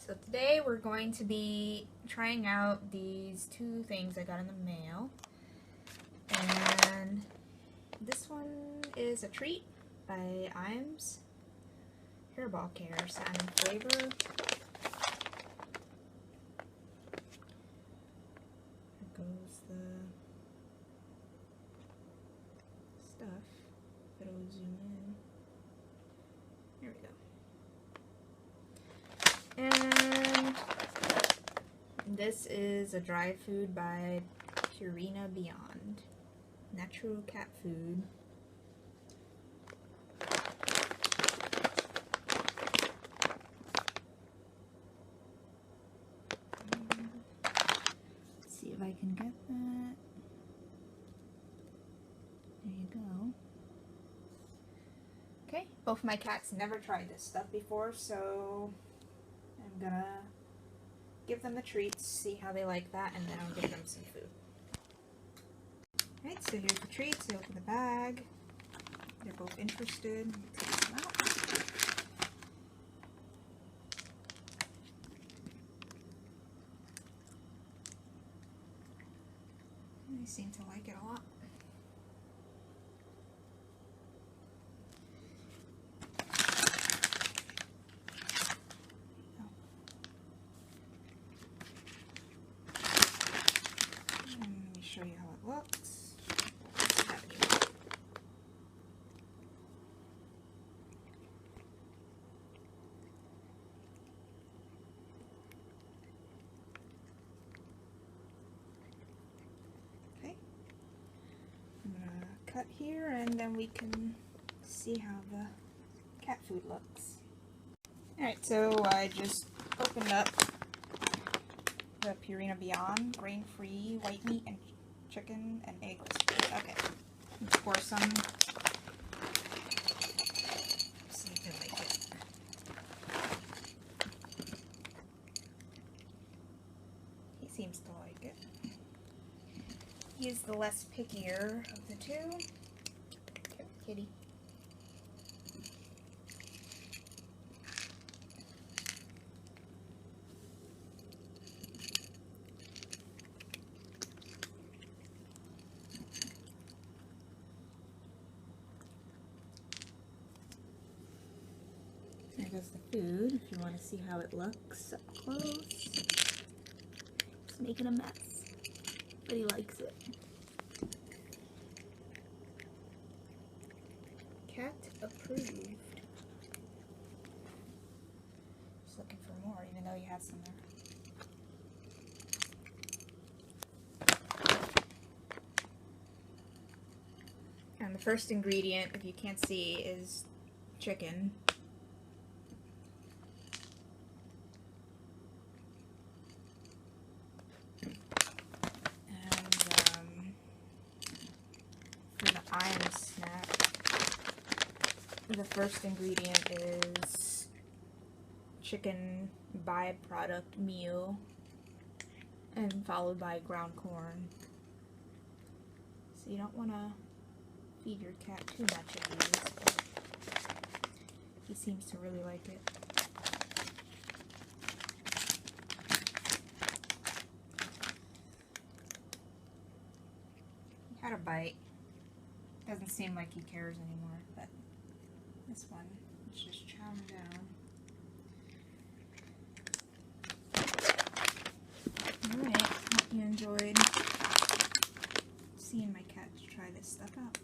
So today we're going to be trying out these two things I got in the mail. And this one is a treat by Iams. Hairball Care, salmon flavor. There goes the stuff. It'll zoom in. There we go. And this is a dry food by Purina Beyond. Natural cat food. Let's see if I can get that. There you go. Okay, both my cats never tried this stuff before, so I'm gonna give them the treats, see how they like that, and then I'll give them some food. Alright, so here's the treats. I open the bag. They're both interested. Take them out. They seem to like it a lot. Let me show you how it looks. Cut here, and then we can see how the cat food looks. Alright, so I just opened up the Purina Beyond grain-free white meat and chicken and eggless food. Okay, let's pour some. See if they like it. He seems to like it. He's the less pickier of the two. Kitty. There goes the food, if you want to see how it looks up close. Just making a mess, but he likes it. Cat approved. Just looking for more, even though you have some there. And the first ingredient, if you can't see, is chicken. And for the Iams snack, the first ingredient is chicken byproduct meal, and followed by ground corn. So you don't want to feed your cat too much of these, but he seems to really like it. He had a bite. Doesn't seem like he cares anymore, but this one is just chowing down. Alright, hope you enjoyed seeing my cats try this stuff out.